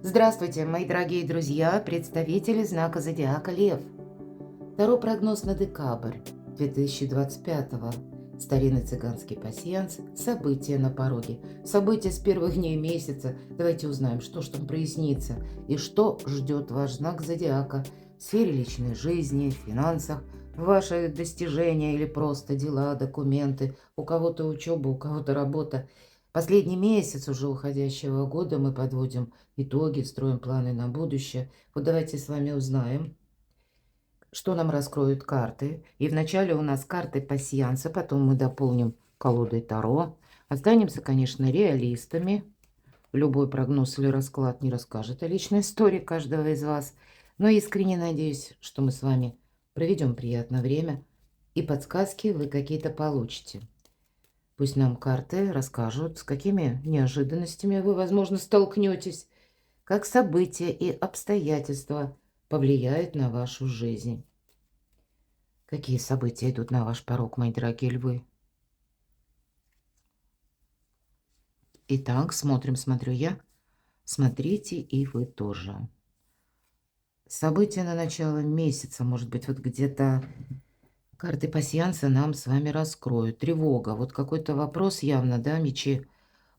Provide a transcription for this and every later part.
Здравствуйте, мои дорогие друзья, представители знака зодиака Лев. Таро прогноз на декабрь 2025. Старинный цыганский пасьянс. События на пороге. События с первых дней месяца. Давайте узнаем, что ж там прояснится и что ждет ваш знак зодиака в сфере личной жизни, финансах, ваши достижения или просто дела, документы, у кого-то учеба, у кого-то работа. Последний месяц уже уходящего года мы подводим итоги, строим планы на будущее. Вот давайте с вами узнаем, что нам раскроют карты. И вначале у нас карты пасьянса, потом мы дополним колодой Таро. Останемся, конечно, реалистами. Любой прогноз или расклад не расскажет о личной истории каждого из вас. Но искренне надеюсь, что мы с вами проведем приятное время и подсказки вы какие-то получите. Пусть нам карты расскажут, с какими неожиданностями вы, возможно, столкнетесь, как события и обстоятельства повлияют на вашу жизнь. Какие события идут на ваш порог, мои дорогие львы? Итак, смотрю я. Смотрите и вы тоже. События на начало месяца, может быть, вот где-то карты пасьянса нам с вами раскроют. Тревога, вот какой-то вопрос явно, да, мечи.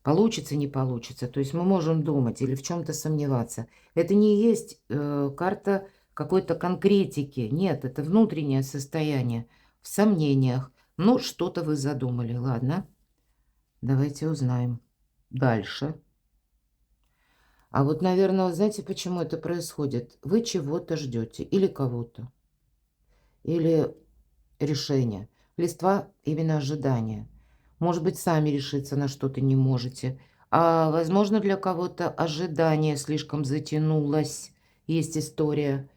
Получится, не получится. То есть мы можем думать или в чем-то сомневаться. Это не есть карта какой-то конкретики. Нет, это внутреннее состояние в сомнениях. Ну, что-то вы задумали. Ладно, давайте узнаем. Дальше. А вот, наверное, знаете, почему это происходит? Вы чего-то ждете или кого-то, или решения. Листва именно ожидания. Может быть, сами решиться на что-то не можете. А, возможно, для кого-то ожидание слишком затянулось. Есть история,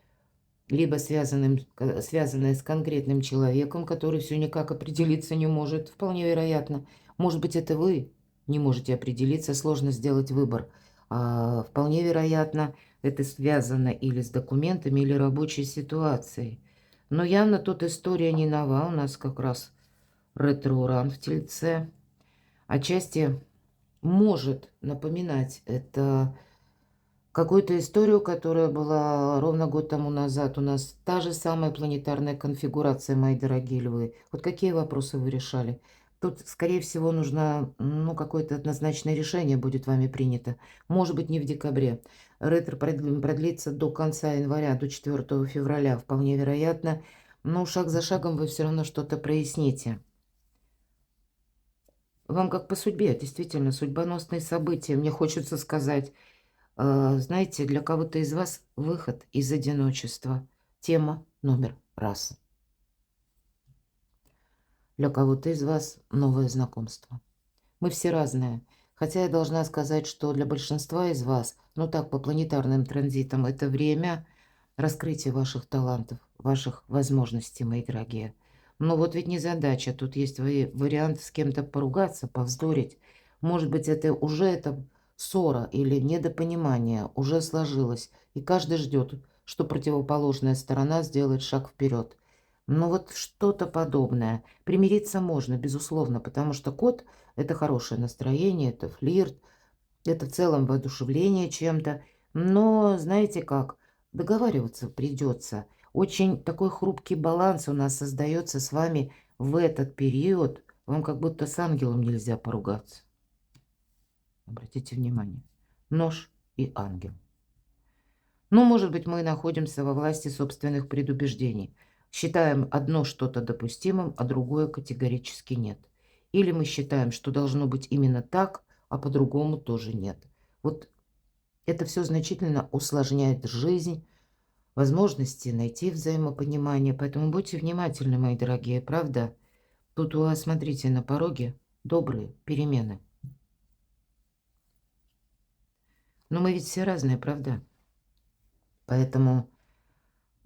либо связанная с конкретным человеком, который все никак определиться не может. Вполне вероятно. Может быть, это вы не можете определиться, сложно сделать выбор. Вполне вероятно, это связано или с документами, или рабочей ситуацией. Но явно тут история не нова. У нас как раз ретро-уран в Тельце. Отчасти может напоминать это какую-то историю, которая была ровно год тому назад. У нас та же самая планетарная конфигурация, мои дорогие львы. Вот какие вопросы вы решали? Тут, скорее всего, нужно, ну, какое-то однозначное решение будет вами принято. Может быть, не в декабре. Ретро продлится до конца января, до 4 февраля, вполне вероятно. Но шаг за шагом вы все равно что-то проясните. Вам как по судьбе, действительно, судьбоносные события. Мне хочется сказать, знаете, для кого-то из вас выход из одиночества. Тема номер раз. Для кого-то из вас новое знакомство. Мы все разные. Хотя я должна сказать, что для большинства из вас, ну так, по планетарным транзитам, это время раскрытия ваших талантов, ваших возможностей, мои дорогие. Но вот ведь не задача. Тут есть вариант с кем-то поругаться, повздорить. Может быть, это уже это ссора или недопонимание уже сложилось. И каждый ждет, что противоположная сторона сделает шаг вперед. Ну вот что-то подобное. Примириться можно, безусловно, потому что кот — это хорошее настроение, это флирт, это в целом воодушевление чем-то. Но знаете как, договариваться придется. Очень такой хрупкий баланс у нас создается с вами в этот период. Вам как будто с ангелом нельзя поругаться. Обратите внимание. Нож и ангел. Ну, может быть, мы находимся во власти собственных предубеждений. Считаем одно что-то допустимым, а другое категорически нет. Или мы считаем, что должно быть именно так, а по-другому тоже нет. Вот это все значительно усложняет жизнь, возможности найти взаимопонимание. Поэтому будьте внимательны, мои дорогие, правда? Тут у вас, смотрите, на пороге добрые перемены. Но мы ведь все разные, правда? Поэтому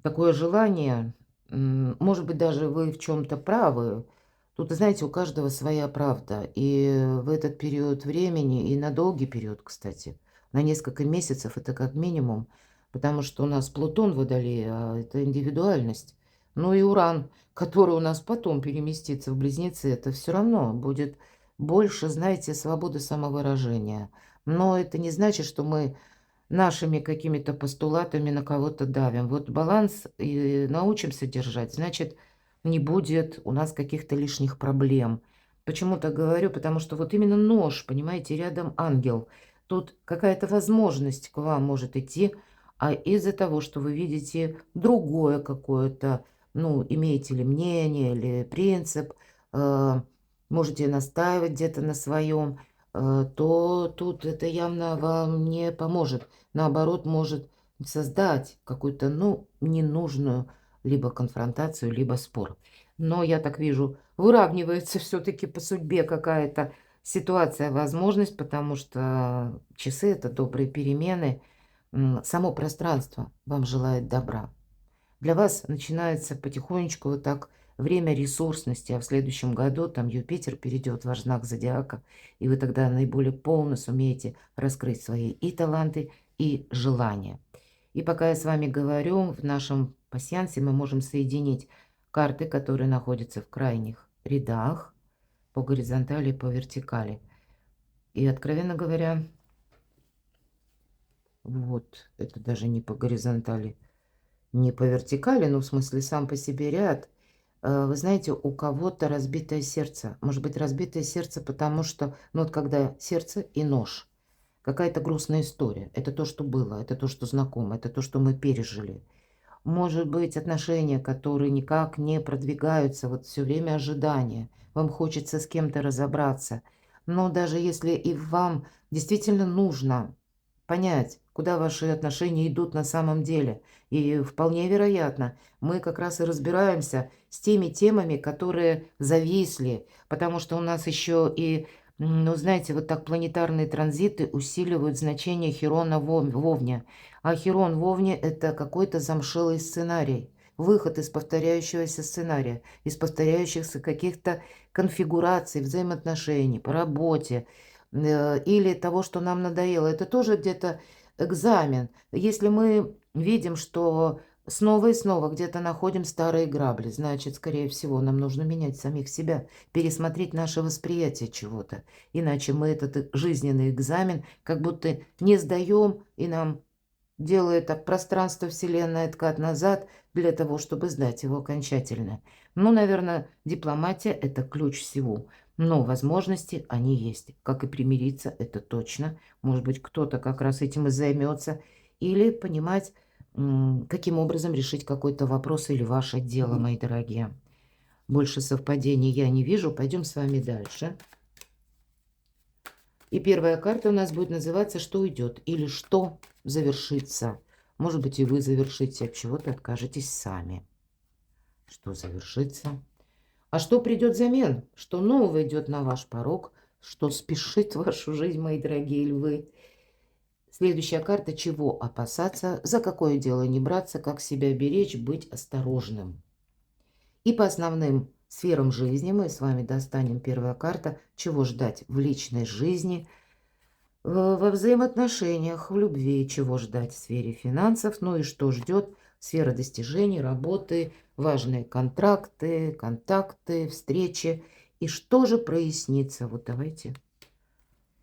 такое желание, может быть, даже вы в чем то правы. Тут, знаете, у каждого своя правда. И в этот период времени, и на долгий период, кстати, на несколько месяцев это как минимум, потому что у нас Плутон в Водолее, а это индивидуальность. Ну и Уран, который у нас потом переместится в Близнецы, это все равно будет больше, знаете, свободы самовыражения. Но это не значит, что мы нашими какими-то постулатами на кого-то давим. Вот баланс и научимся держать, значит, не будет у нас каких-то лишних проблем. Почему так говорю? Потому что вот именно нож, понимаете, рядом ангел. Тут какая-то возможность к вам может идти, а из-за того, что вы видите другое какое-то, ну, имеете ли мнение или принцип, э, можете настаивать где-то на своем, то тут это явно вам не поможет. Наоборот, может создать какую-то, ну, ненужную либо конфронтацию, либо спор. Но я так вижу, выравнивается все-таки по судьбе какая-то ситуация, возможность, потому что часы– это добрые перемены. Само пространство вам желает добра. Для вас начинается потихонечку вот так время ресурсности, а в следующем году там Юпитер перейдет в ваш знак зодиака, и вы тогда наиболее полно сумеете раскрыть свои и таланты, и желания. И пока я с вами говорю, в нашем пасьянсе мы можем соединить карты, которые находятся в крайних рядах, по горизонтали и по вертикали. И, откровенно говоря, вот, это даже не по горизонтали, не по вертикали, но в смысле сам по себе ряд. Вы знаете, у кого-то разбитое сердце. Может быть, разбитое сердце, потому что, ну вот когда сердце и нож, какая-то грустная история. Это то, что было, это то, что знакомо, это то, что мы пережили. Может быть, отношения, которые никак не продвигаются, вот все время ожидания. Вам хочется с кем-то разобраться. Но даже если и вам действительно нужно понять, куда ваши отношения идут на самом деле. И вполне вероятно, мы как раз и разбираемся с теми темами, которые зависли, потому что у нас еще и, ну, знаете, вот так планетарные транзиты усиливают значение Хирона в Овне. А Хирон в Овне– это какой-то замшелый сценарий, выход из повторяющегося сценария, из повторяющихся каких-то конфигураций взаимоотношений по работе, или того, что нам надоело. Это тоже где-то экзамен. Если мы видим, что снова и снова где-то находим старые грабли, значит, скорее всего, нам нужно менять самих себя, пересмотреть наше восприятие чего-то. Иначе мы этот жизненный экзамен как будто не сдаем, и нам делает так пространство, Вселенная, откат назад для того, чтобы сдать его окончательно. Ну, наверное, дипломатия– это ключ всего. Но возможности они есть. Как и примириться, это точно. Может быть, кто-то как раз этим и займется. Или понимать, каким образом решить какой-то вопрос или ваше дело, мои дорогие. Больше совпадений я не вижу. Пойдем с вами дальше. И первая карта у нас будет называться «Что уйдет?» или «Что завершится?». Может быть, и вы завершите, от чего-то откажетесь сами. Что завершится? А что придет взамен? Что нового идет на ваш порог? Что спешит в вашу жизнь, мои дорогие львы? Следующая карта «Чего опасаться?», «За какое дело не браться?», «Как себя беречь?», «Быть осторожным?». И по основным сферам жизни мы с вами достанем первая карта «Чего ждать в личной жизни?», во взаимоотношениях, в любви, чего ждать в сфере финансов, ну и что ждет сфера достижений, работы, важные контракты, контакты, встречи. И что же прояснится? Вот давайте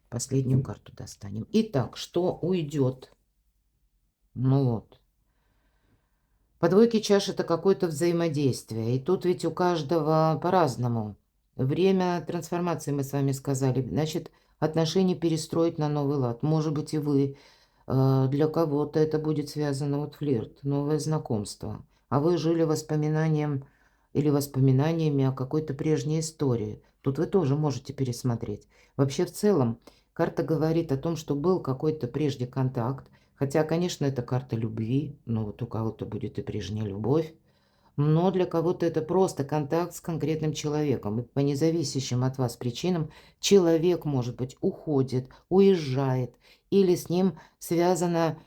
последнюю карту достанем. Итак, что уйдет? Ну вот. По двойке чаш это какое-то взаимодействие. И тут ведь у каждого по-разному. Время трансформации, мы с вами сказали. Значит, отношения перестроить на новый лад. Может быть, и вы. Для кого-то это будет связано вот флирт, новое знакомство. А вы жили воспоминанием или воспоминаниями о какой-то прежней истории. Тут вы тоже можете пересмотреть. Вообще, в целом, карта говорит о том, что был какой-то прежде контакт. Хотя, конечно, это карта любви. Но вот у кого-то будет и прежняя любовь. Но для кого-то это просто контакт с конкретным человеком. И по независящим от вас причинам человек, может быть, уходит, уезжает. Или с ним связано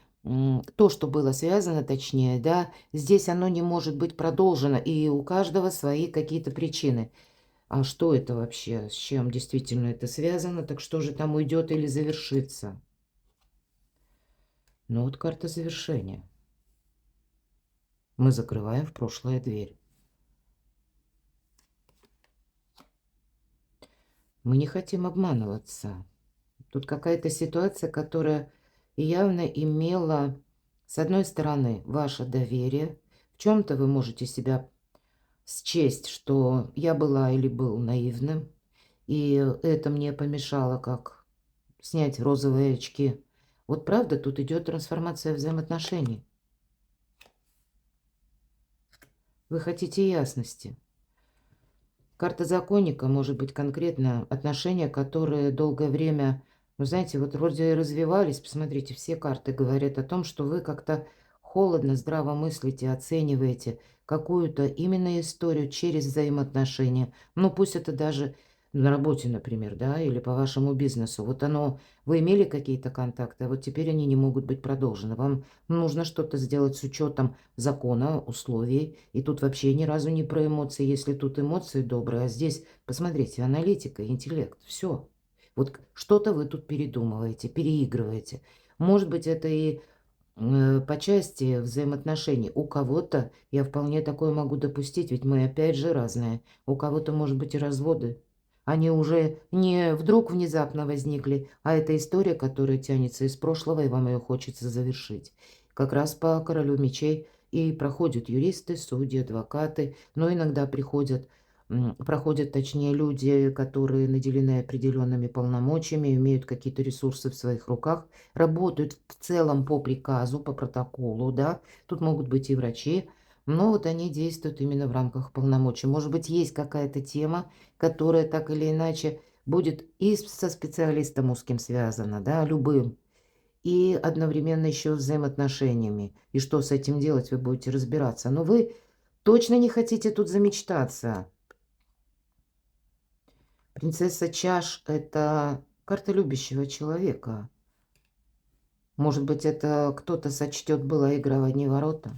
то, что было связано, точнее, да, здесь оно не может быть продолжено. И у каждого свои какие-то причины. А что это вообще? С чем действительно это связано? Так что же там уйдет или завершится? Ну вот карта завершения. Мы закрываем в прошлое дверь. Мы не хотим обманываться. Тут какая-то ситуация, которая и явно имела, с одной стороны, ваше доверие. В чем-то вы можете себя счесть, что я была или был наивным, и это мне помешало, как снять розовые очки. Вот правда, тут идет трансформация взаимоотношений. Вы хотите ясности. Карта законника может быть конкретно отношения, которые долгое время, ну знаете, вот вроде развивались. Посмотрите, все карты говорят о том, что вы как-то холодно, здраво мыслите, оцениваете какую-то именно историю через взаимоотношения. Ну пусть это даже на работе, например, да, или по вашему бизнесу. Вот оно, вы имели какие-то контакты, а вот теперь они не могут быть продолжены. Вам нужно что-то сделать с учетом закона, условий. И тут вообще ни разу не про эмоции, если тут эмоции добрые, а здесь, посмотрите, аналитика, интеллект, все. Вот что-то вы тут передумываете, переигрываете. Может быть, это и по части взаимоотношений. У кого-то, я вполне такое могу допустить, ведь мы опять же разные. У кого-то, может быть, и разводы. Они уже не вдруг внезапно возникли, а это история, которая тянется из прошлого, и вам ее хочется завершить. Как раз по королю мечей и проходят юристы, судьи, адвокаты, но иногда проходят, точнее, люди, которые наделены определенными полномочиями, имеют какие-то ресурсы в своих руках, работают в целом по приказу, по протоколу, да. Тут могут быть и врачи, но вот они действуют именно в рамках полномочий. Может быть, есть какая-то тема, которая так или иначе будет и со специалистом узким связана, да, любым, и одновременно еще с взаимоотношениями. И что с этим делать, вы будете разбираться. Но вы точно не хотите тут замечтаться. Принцесса чаш – это карта любящего человека. Может быть, это кто-то сочтет, была игра в одни ворота.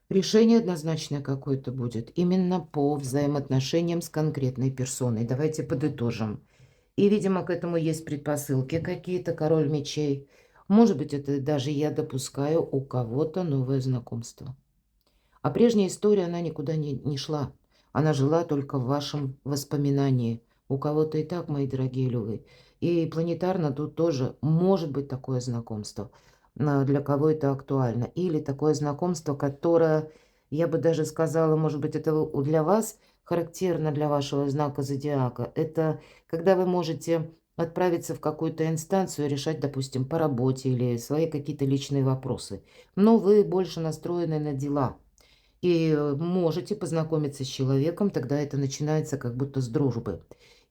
Решение однозначное какое-то будет. Именно по взаимоотношениям с конкретной персоной. Давайте подытожим. И, видимо, к этому есть предпосылки какие-то, король мечей. Может быть, это даже я допускаю у кого-то новое знакомство. А прежняя история, она никуда не шла. Она жила только в вашем воспоминании. У кого-то и так, мои дорогие львы. И планетарно тут тоже может быть такое знакомство. Для кого это актуально. Или такое знакомство, которое, я бы даже сказала, может быть, это для вас характерно для вашего знака зодиака. Это когда вы можете отправиться в какую-то инстанцию, решать, допустим, по работе или свои какие-то личные вопросы. Но вы больше настроены на дела. И можете познакомиться с человеком, тогда это начинается как будто с дружбы.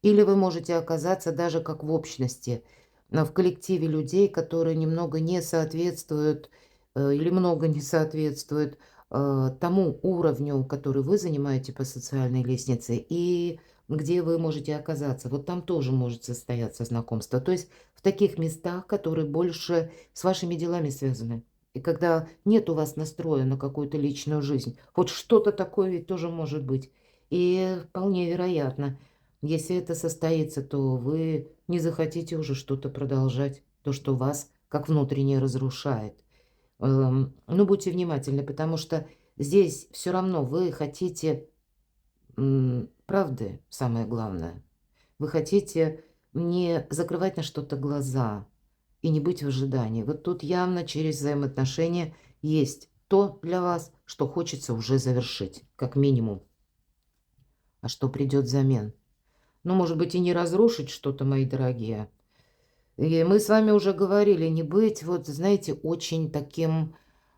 Или вы можете оказаться даже как в общности, в коллективе людей, которые немного не соответствуют или много не соответствуют тому уровню, который вы занимаете по социальной лестнице, и где вы можете оказаться. Вот там тоже может состояться знакомство. То есть в таких местах, которые больше с вашими делами связаны. И когда нет у вас настроя на какую-то личную жизнь, вот что-то такое ведь тоже может быть. И вполне вероятно, если это состоится, то вы не захотите уже что-то продолжать, то, что вас как внутренне разрушает. Ну, будьте внимательны, потому что здесь все равно вы хотите правды, самое главное. Вы хотите не закрывать на что-то глаза и не быть в ожидании. Вот тут явно через взаимоотношения есть то для вас, что хочется уже завершить, как минимум. А что придет взамен? Ну, может быть, и не разрушить что-то, мои дорогие. И мы с вами уже говорили, не быть, вот, знаете, очень таким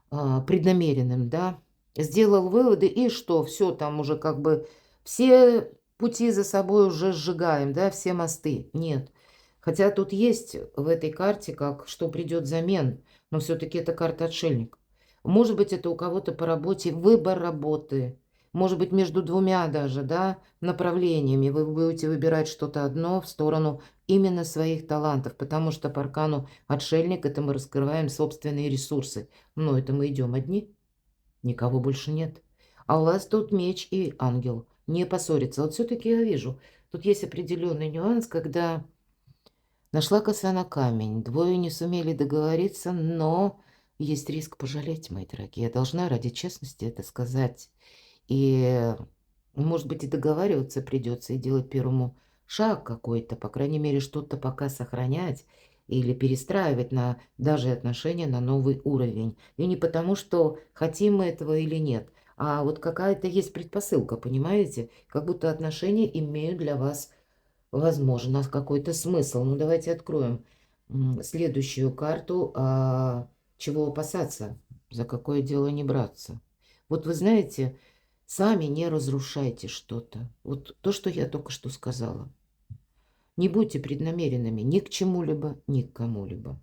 преднамеренным, да. Сделал выводы, и что? Все, там уже как бы все пути за собой уже сжигаем, да, все мосты. Нет. Хотя тут есть в этой карте, как что придет взамен, но все-таки это карта отшельник. Может быть, это у кого-то по работе выбор работы. Может быть, между двумя даже, да, направлениями вы будете выбирать что-то одно в сторону именно своих талантов, потому что по аркану отшельник это мы раскрываем собственные ресурсы. Но это мы идем одни, никого больше нет. А у вас тут меч и ангел. Не поссориться. Вот все-таки я вижу, тут есть определенный нюанс, когда нашла коса на камень. Двое не сумели договориться, но есть риск пожалеть, мои дорогие. Я должна ради честности это сказать. И, может быть, и договариваться придется, и делать первому шаг какой-то, по крайней мере, что-то пока сохранять. или перестраивать на даже отношения на новый уровень. И не потому, что хотим мы этого или нет, а вот какая-то есть предпосылка, понимаете? Как будто отношения имеют для вас, возможно, какой-то смысл. Ну, давайте откроем следующую карту. Чего опасаться? За какое дело не браться? Вот вы знаете, сами не разрушайте что-то. Вот то, что я только что сказала. Не будьте преднамеренными ни к чему-либо, ни к кому-либо.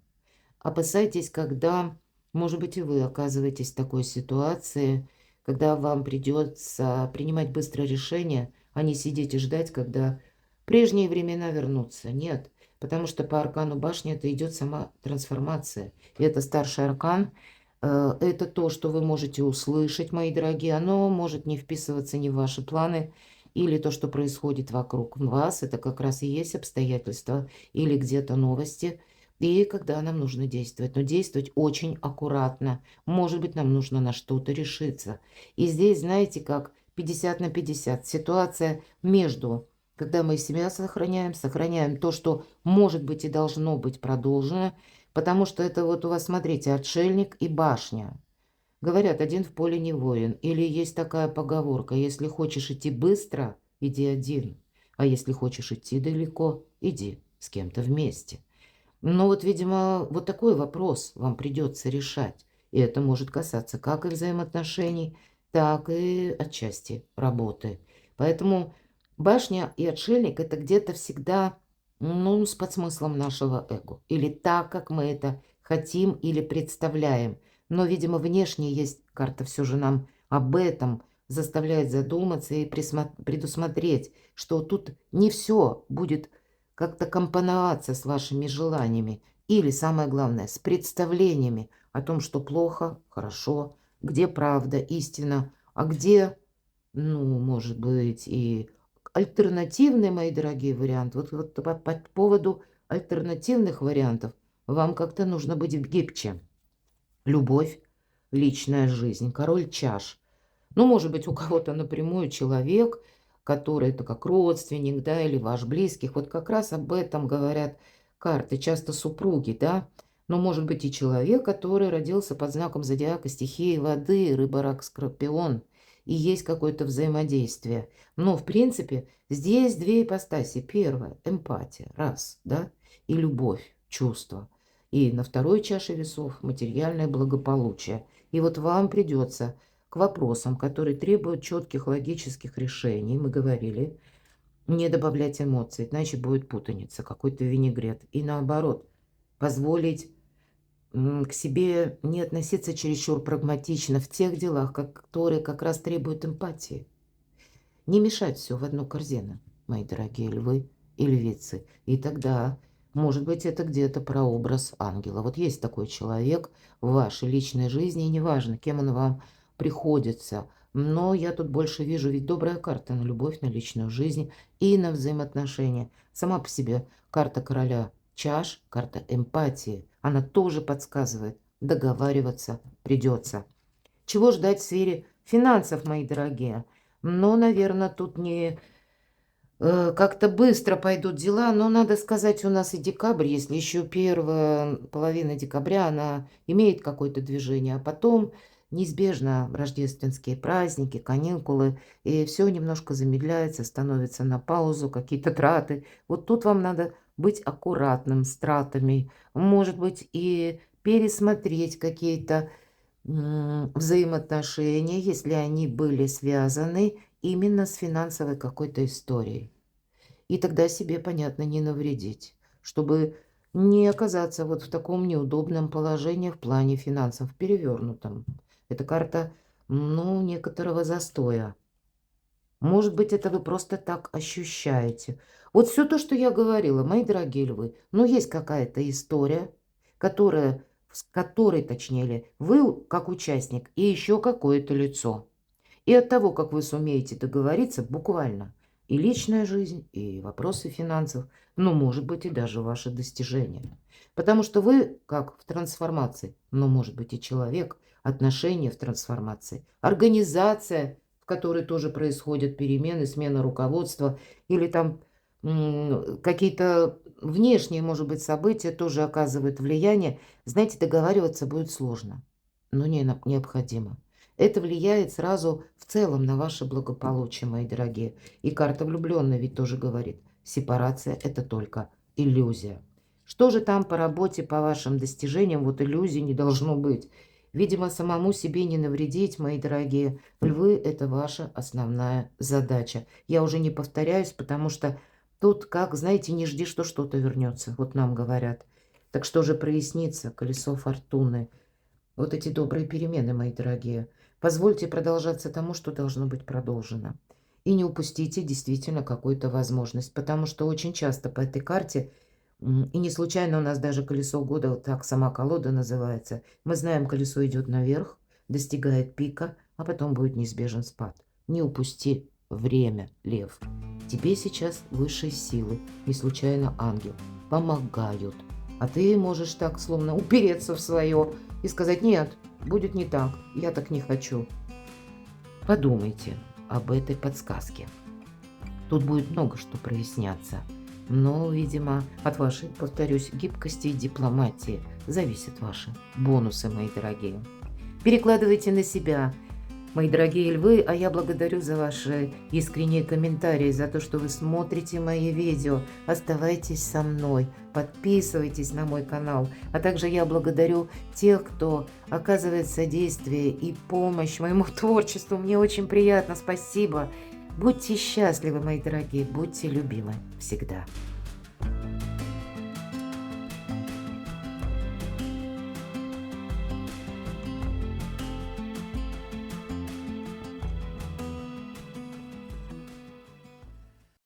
Опасайтесь, когда, может быть, и вы оказываетесь в такой ситуации, когда вам придется принимать быстрое решение, а не сидеть и ждать, когда прежние времена вернутся. Нет, потому что по аркану башни это идет сама трансформация. И это старший аркан. Это то, что вы можете услышать, мои дорогие. Оно может не вписываться ни в ваши планы, или то, что происходит вокруг вас. Это как раз и есть обстоятельства или где-то новости, и когда нам нужно действовать. Но действовать очень аккуратно. Может быть, нам нужно на что-то решиться. И здесь, знаете, как 50 на 50. Ситуация между, когда мы себя сохраняем то, что может быть и должно быть продолжено. Потому что это вот у вас, смотрите, отшельник и башня. Говорят, один в поле не воин. Или есть такая поговорка: если хочешь идти быстро, иди один. А если хочешь идти далеко, иди с кем-то вместе. Ну вот, видимо, вот такой вопрос вам придется решать. И это может касаться как и взаимоотношений, так и отчасти работы. Поэтому башня и отшельник – это где-то всегда, ну, с подсмыслом нашего эго. Или так, как мы это хотим или представляем. Но, видимо, внешне есть карта все же нам об этом заставляет задуматься и предусмотреть, что тут не все будет как-то компоноваться с вашими желаниями или, самое главное, с представлениями о том, что плохо, хорошо, где правда, истина, а где, ну, может быть, и альтернативный, мои дорогие, вариант. Вот по поводу альтернативных вариантов вам как-то нужно быть гибче. Любовь, личная жизнь, король чаш. Ну, может быть, у кого-то напрямую человек, который это как родственник, да, или ваш близких. Вот как раз об этом говорят карты, часто супруги, да. Но может быть и человек, который родился под знаком зодиака стихии воды, рыба, рак, скорпион. И есть какое-то взаимодействие. Но, в принципе, здесь две ипостаси. Первая – эмпатия, раз, да, и любовь, чувство. И на второй чаше весов – материальное благополучие. И вот вам придется к вопросам, которые требуют четких логических решений, мы говорили, не добавлять эмоций, иначе будет путаница, какой-то винегрет. И наоборот, позволить к себе не относиться чересчур прагматично в тех делах, которые как раз требуют эмпатии. Не мешать все в одну корзину, мои дорогие львы и львицы. И тогда, может быть, это где-то прообраз ангела. Вот есть такой человек в вашей личной жизни, и неважно, кем он вам приходится. Но я тут больше вижу, ведь добрая карта на любовь, на личную жизнь и на взаимоотношения. Сама по себе карта короля чаш, карта эмпатии. Она тоже подсказывает, договариваться придется. Чего ждать в сфере финансов, мои дорогие? Но, наверное, тут не как-то быстро пойдут дела. Но, надо сказать, у нас и декабрь, если еще первая половина декабря, она имеет какое-то движение, а потом неизбежно рождественские праздники, каникулы, и все немножко замедляется, становится на паузу, какие-то траты. Вот тут вам надо быть аккуратным с тратами, может быть, и пересмотреть какие-то взаимоотношения, если они были связаны именно с финансовой какой-то историей. И тогда себе, понятно, не навредить, чтобы не оказаться вот в таком неудобном положении в плане финансов, перевернутом. Это карта, ну, некоторого застоя. Может быть, это вы просто так ощущаете. Вот все то, что я говорила, мои дорогие львы, но есть какая-то история, которая, с которой, точнее, вы как участник и еще какое-то лицо. И от того, как вы сумеете договориться, буквально, и личная жизнь, и вопросы финансов, ну, может быть, и даже ваши достижения. Потому что вы, как в трансформации, ну, может быть, и человек, отношения в трансформации, организация, в которой тоже происходят перемены, смена руководства, или там какие-то внешние, может быть, события тоже оказывают влияние. Знаете, договариваться будет сложно, но необходимо. Это влияет сразу в целом на ваше благополучие, мои дорогие. И карта влюбленной ведь тоже говорит, сепарация – это только иллюзия. Что же там по работе, по вашим достижениям? Вот иллюзий не должно быть. Видимо, самому себе не навредить, мои дорогие. Львы – это ваша основная задача. Я уже не повторяюсь, потому что тут, как, знаете, не жди, что что-то вернется. Вот нам говорят. Так что же прояснится? Колесо фортуны. Вот эти добрые перемены, мои дорогие. Позвольте продолжаться тому, что должно быть продолжено. И не упустите действительно какую-то возможность, потому что очень часто по этой карте, и не случайно у нас даже колесо года, вот так сама колода называется, мы знаем, колесо идет наверх, достигает пика, а потом будет неизбежен спад. Не упусти время, лев. Тебе сейчас высшие силы, не случайно ангел, помогают. А ты можешь так словно упереться в свое и сказать: нет, будет не так, я так не хочу. Подумайте об этой подсказке. Тут будет много что проясняться. Но, видимо, от вашей, повторюсь, гибкости и дипломатии зависят ваши бонусы, мои дорогие. Перекладывайте на себя, мои дорогие львы, а я благодарю за ваши искренние комментарии, за то, что вы смотрите мои видео. Оставайтесь со мной, подписывайтесь на мой канал. А также я благодарю тех, кто оказывает содействие и помощь моему творчеству. Мне очень приятно, спасибо. Будьте счастливы, мои дорогие, будьте любимы всегда.